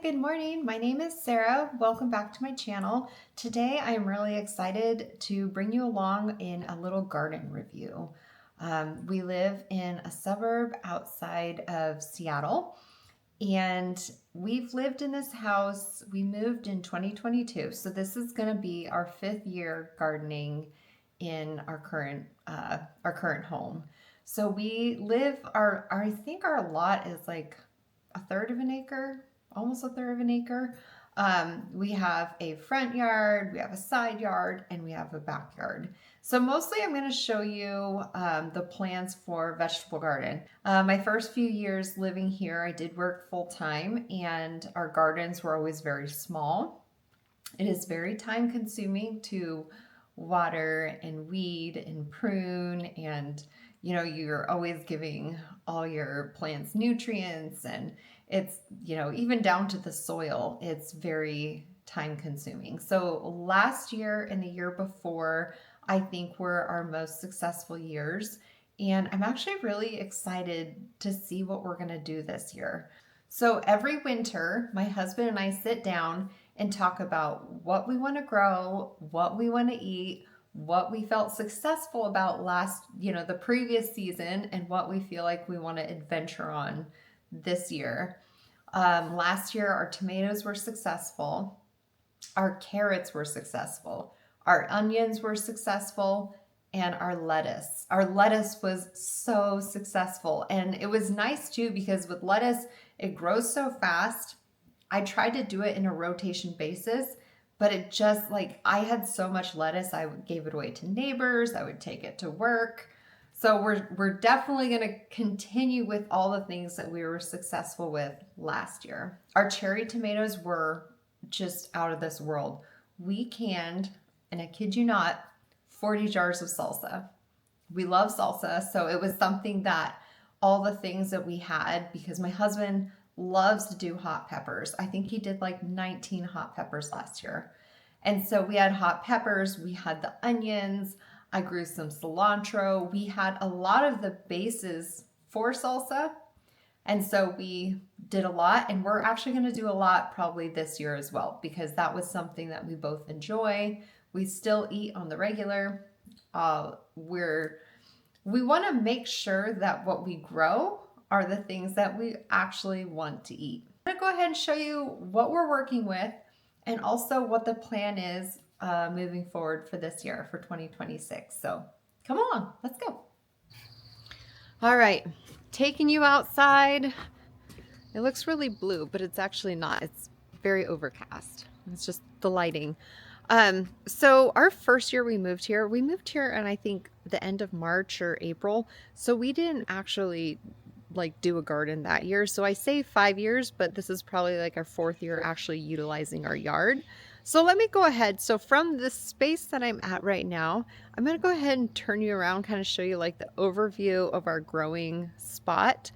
Good morning. My name is Sarah. Welcome back to my channel. Today I am really excited to bring you along in a little garden review. We live in a suburb outside of Seattle, and we've lived in this house. We moved in 2022, so this is going to be our 5th year gardening in our current home. So we live I think our lot is like a third of an acre, almost a third of an acre. We have a front yard, we have a side yard, and we have a backyard. So mostly I'm going to show you the plans for vegetable garden. My first few years living here, I did work full time, and our gardens were always very small. It is very time consuming to water and weed and prune, and you're always giving all your plants nutrients, and it's even down to the soil, it's very time consuming. So last year and the year before, I think, were our most successful years, and I'm actually really excited to see what we're going to do this year. So every winter my husband and I sit down and talk about what we want to grow, what we want to eat, what we felt successful about the previous season, and what we feel like we want to adventure on this year. Last year, our tomatoes were successful. Our carrots were successful. Our onions were successful. And our lettuce. Our lettuce was so successful. And it was nice too, because with lettuce, it grows so fast. I tried to do it in a rotation basis, but it just, I had so much lettuce, I gave it away to neighbors, I would take it to work. So we're definitely going to continue with all the things that we were successful with last year. Our cherry tomatoes were just out of this world. We canned, and I kid you not, 40 jars of salsa. We love salsa, so it was something that all the things that we had, because my husband loves to do hot peppers. I think he did like 19 hot peppers last year. And so we had hot peppers, we had the onions, I grew some cilantro. We had a lot of the bases for salsa. And so we did a lot, and we're actually going to do a lot probably this year as well, because that was something that we both enjoy. We still eat on the regular. We want to make sure that what we grow are the things that we actually want to eat. I'm going to go ahead and show you what we're working with, and also what the plan is moving forward for this year, for 2026. So come on, let's go. All right, taking you outside. It looks really blue, but it's actually not. It's very overcast. It's just the lighting. So our first year we moved here in, I think, the end of March or April. So we didn't actually do a garden that year. So I say 5 years, but this is probably like our 4th year actually utilizing our yard. So let me go ahead. So from the space that I'm at right now, I'm going to go ahead and turn you around, kind of show you the overview of our growing spot.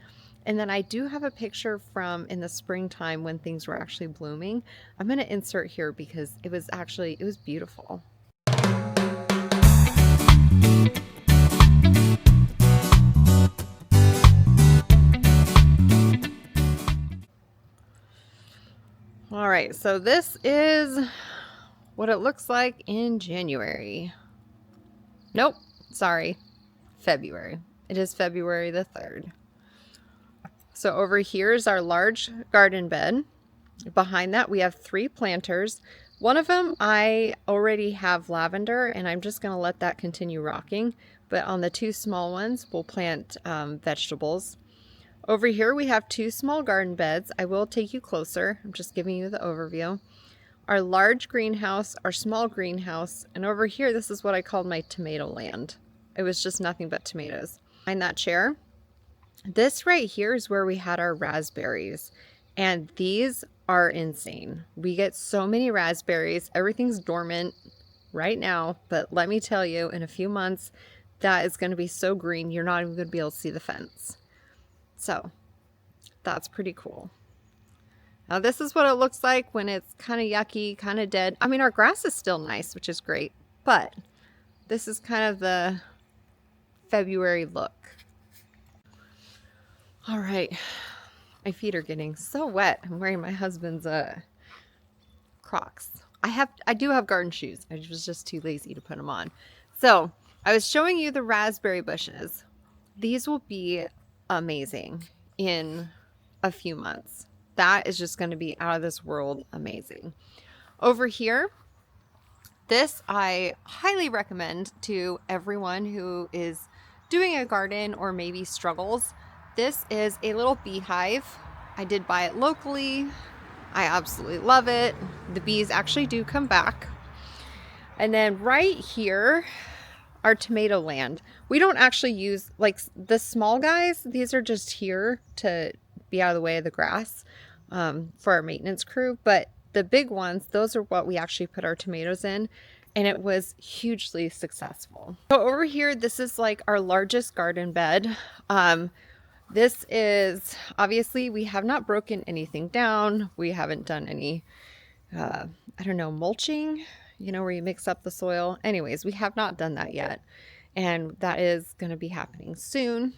And then I do have a picture from in the springtime when things were actually blooming. I'm going to insert here because it was beautiful. All right, so this is what it looks like in January. Nope, sorry, February. It is February the 3rd. So over here is our large garden bed. Behind that, we have 3 planters. One of them, I already have lavender, and I'm just going to let that continue rocking. But on the 2 small ones, we'll plant vegetables. Over here, we have 2 small garden beds. I will take you closer. I'm just giving you the overview. Our large greenhouse, our small greenhouse, and over here, this is what I called my tomato land. It was just nothing but tomatoes. Behind that chair, this right here is where we had our raspberries, and these are insane. We get so many raspberries. Everything's dormant right now, but let me tell you, in a few months, that is going to be so green, you're not even going to be able to see the fence. So that's pretty cool. Now this is what it looks like when it's kind of yucky, kind of dead. I mean, our grass is still nice, which is great, but this is kind of the February look. All right, My feet are getting so wet. I'm wearing my husband's Crocs. I do have garden shoes. I was just too lazy to put them on. So I was showing you the raspberry bushes. These will be amazing in a few months. That is just going to be out of this world amazing. Over here, this I highly recommend to everyone who is doing a garden or maybe struggles. This is a little beehive. I did buy it locally. I absolutely love it. The bees actually do come back. And then right here, our tomato land. We don't actually use, like, the small guys. These are just here to be out of the way of the grass for our maintenance crew. But the big ones, those are what we actually put our tomatoes in. And it was hugely successful. So over here, this is like our largest garden bed. This is, obviously, we have not broken anything down. We haven't done any, I don't know, mulching, you know, where you mix up the soil. Anyways, we have not done that yet. And that is going to be happening soon.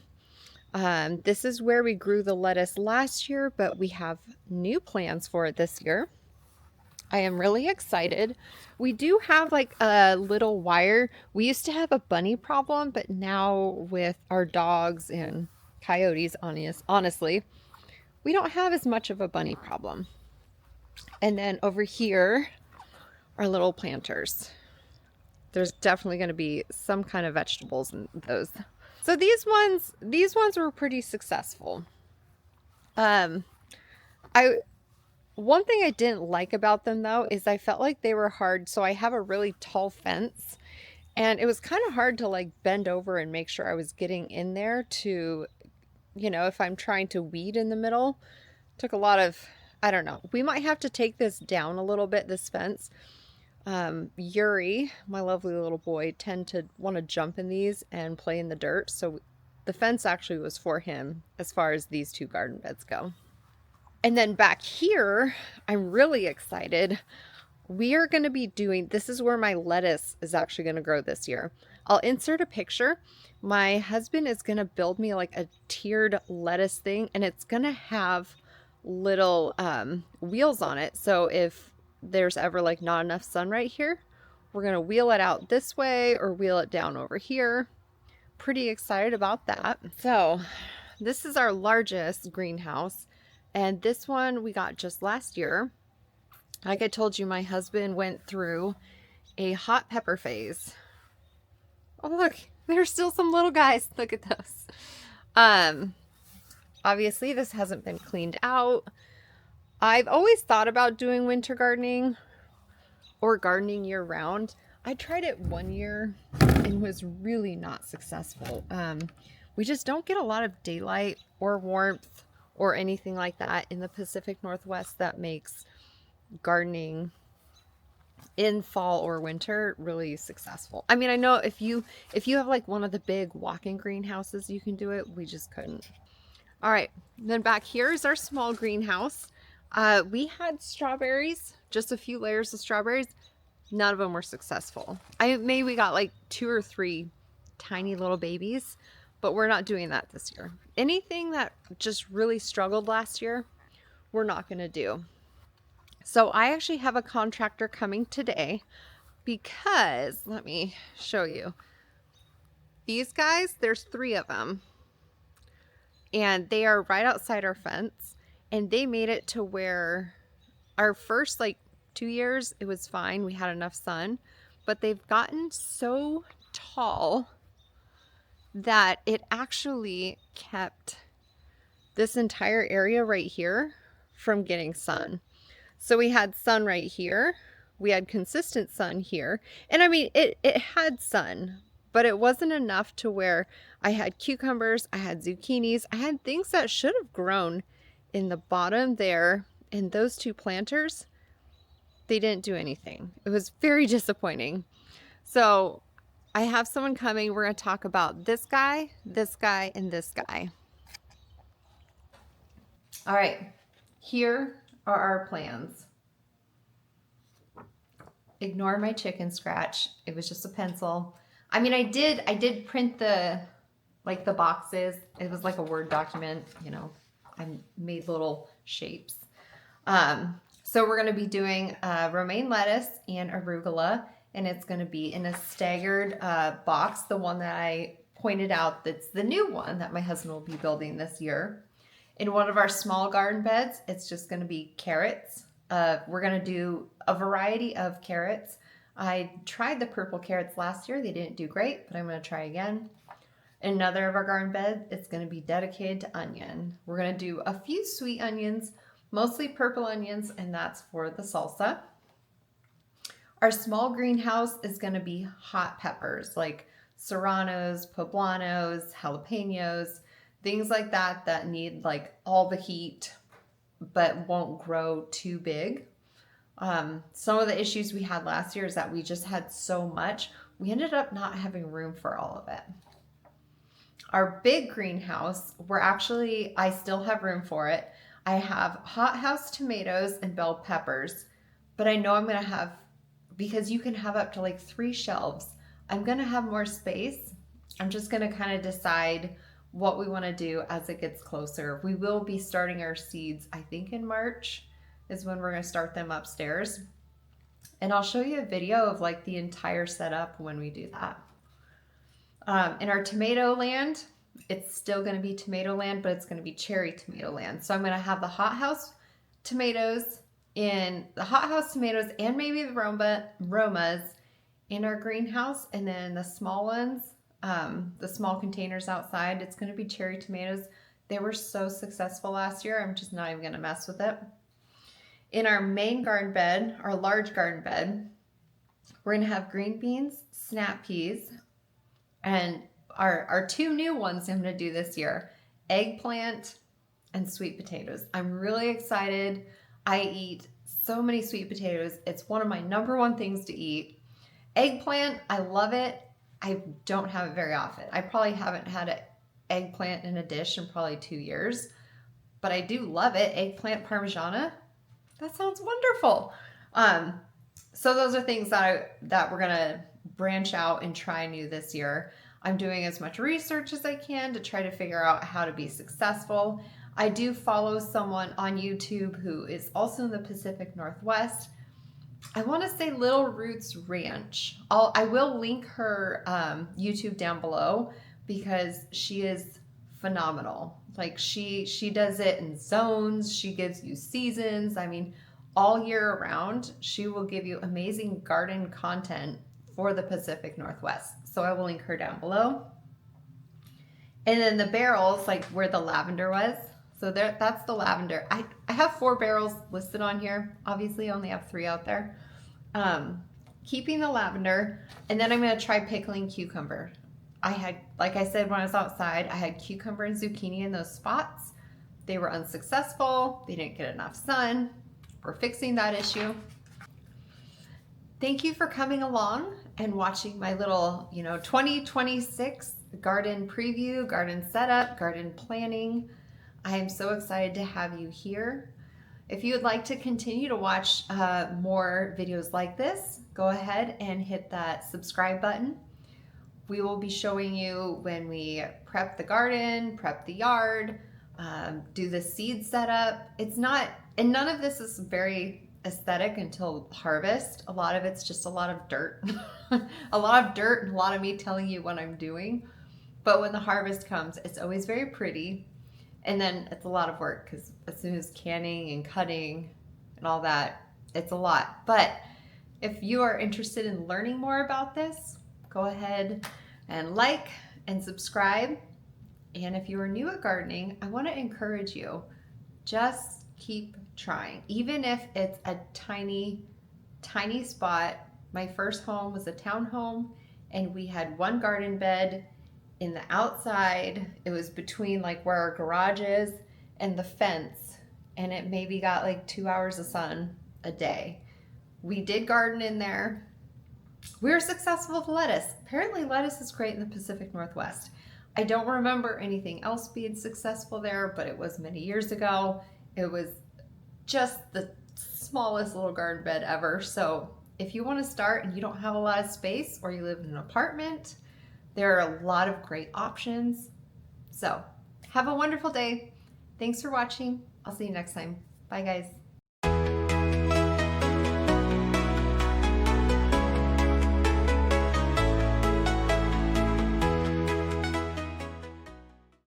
This is where we grew the lettuce last year, but we have new plans for it this year. I am really excited. We do have like a little wire. We used to have a bunny problem, but now with our dogs and coyotes, honestly, we don't have as much of a bunny problem. And then over here are little planters. There's definitely going to be some kind of vegetables in those. So these ones were pretty successful. One thing I didn't like about them though is I felt like they were hard. So I have a really tall fence and it was kind of hard to like bend over and make sure I was getting in there to, you know, if I'm trying to weed in the middle. Took a lot of, I don't know. We might have to take this down a little bit, this fence. Yuri, my lovely little boy, tend to want to jump in these and play in the dirt. So the fence actually was for him as far as these two garden beds go. And then back here, I'm really excited. We are going to be doing, this is where my lettuce is actually going to grow this year. I'll insert a picture. My husband is going to build me like a tiered lettuce thing, and it's going to have little wheels on it. So if there's ever like not enough sun right here, we're going to wheel it out this way or wheel it down over here. Pretty excited about that. So this is our largest greenhouse, and this one we got just last year. Like I told you, my husband went through a hot pepper phase. Oh, look, there's still some little guys. Look at those. Obviously, this hasn't been cleaned out. I've always thought about doing winter gardening or gardening year round. I tried it one year and was really not successful. We just don't get a lot of daylight or warmth or anything like that in the Pacific Northwest that makes gardening in fall or winter really successful. I mean, I know if you have like one of the big walk-in greenhouses, you can do it. We just couldn't. All right, then back here is our small greenhouse. We had strawberries, just a few layers of strawberries. None of them were successful. Maybe we got like 2 or 3 tiny little babies, but we're not doing that this year. Anything that just really struggled last year, we're not going to do. So I actually have a contractor coming today because, let me show you. These guys, there's 3 of them. And they are right outside our fence. And they made it to where our first like 2 years, it was fine. We had enough sun. But they've gotten so tall that it actually kept this entire area right here from getting sun. So we had sun right here. We had consistent sun here. And I mean, it had sun, but it wasn't enough to where I had cucumbers, I had zucchinis, I had things that should have grown in the bottom there. And those 2 planters, they didn't do anything. It was very disappointing. So I have someone coming. We're going to talk about this guy, and this guy. All right, here are our plans. Ignore my chicken scratch. It was just a pencil. I mean, I did print the boxes. It was like a Word document, you know, I made little shapes. So we're going to be doing romaine lettuce and arugula, and it's going to be in a staggered box, the one that I pointed out that's the new one that my husband will be building this year. In one of our small garden beds, it's just going to be carrots. We're going to do a variety of carrots. I tried the purple carrots last year. They didn't do great, but I'm going to try again. In another of our garden beds, it's going to be dedicated to onion. We're going to do a few sweet onions, mostly purple onions, and that's for the salsa. Our small greenhouse is going to be hot peppers like serranos, poblanos, jalapenos, things like that that need like all the heat but won't grow too big. Some of the issues we had last year is that we just had so much. We ended up not having room for all of it. Our big greenhouse, I still have room for it. I have hothouse tomatoes and bell peppers, but I know I'm going to have, because you can have up to like 3 shelves, I'm going to have more space. I'm just going to kind of decide what we want to do as it gets closer. We will be starting our seeds, I think in March is when we're going to start them upstairs. And I'll show you a video of like the entire setup when we do that. In our tomato land, it's still going to be tomato land, but it's going to be cherry tomato land. So I'm going to have the hothouse tomatoes and maybe the Romas in our greenhouse, and then the small ones, the small containers outside, it's going to be cherry tomatoes. They were so successful last year. I'm just not even going to mess with it. In our main garden bed, our large garden bed, we're going to have green beans, snap peas, and our 2 new ones I'm going to do this year, eggplant and sweet potatoes. I'm really excited. I eat so many sweet potatoes. It's one of my #1 things to eat. Eggplant, I love it. I don't have it very often. I probably haven't had an eggplant in a dish in probably 2 years, but I do love it. Eggplant parmigiana, that sounds wonderful. So those are things that we're gonna branch out and try new this year. I'm doing as much research as I can to try to figure out how to be successful. I do follow someone on YouTube who is also in the Pacific Northwest. I want to say Little Roots Ranch. I will link her YouTube down below because she is phenomenal. Like she does it in zones. She gives you seasons. I mean, all year around, she will give you amazing garden content for the Pacific Northwest. So I will link her down below. And then the barrels, like where the lavender was. So that's the lavender. I have 4 barrels listed on here. Obviously, I only have 3 out there. Keeping the lavender, and then I'm going to try pickling cucumber. I had, like I said, when I was outside, I had cucumber and zucchini in those spots. They were unsuccessful. They didn't get enough sun. We're fixing that issue. Thank you for coming along and watching my little, 2026 garden preview, garden setup, garden planning. I am so excited to have you here. If you would like to continue to watch more videos like this, go ahead and hit that subscribe button. We will be showing you when we prep the garden, prep the yard, do the seed setup. And none of this is very aesthetic until harvest. A lot of it's just a lot of dirt. A lot of dirt and a lot of me telling you what I'm doing. But when the harvest comes, it's always very pretty. And then it's a lot of work because as soon as canning and cutting and all that, it's a lot. But if you are interested in learning more about this, go ahead and like and subscribe. And if you are new at gardening, I want to encourage you, just keep trying. Even if it's a tiny, tiny spot. My first home was a townhome and we had 1 garden bed in the outside. It was between like where our garage is and the fence, and it maybe got like 2 hours of sun a day. We did garden in there. We were successful with lettuce. Apparently lettuce is great in the Pacific Northwest. I don't remember anything else being successful there, but it was many years ago. It was just the smallest little garden bed ever. So if you want to start and you don't have a lot of space, or you live in an apartment, there are a lot of great options. So have a wonderful day. Thanks for watching. I'll see you next time. Bye, guys.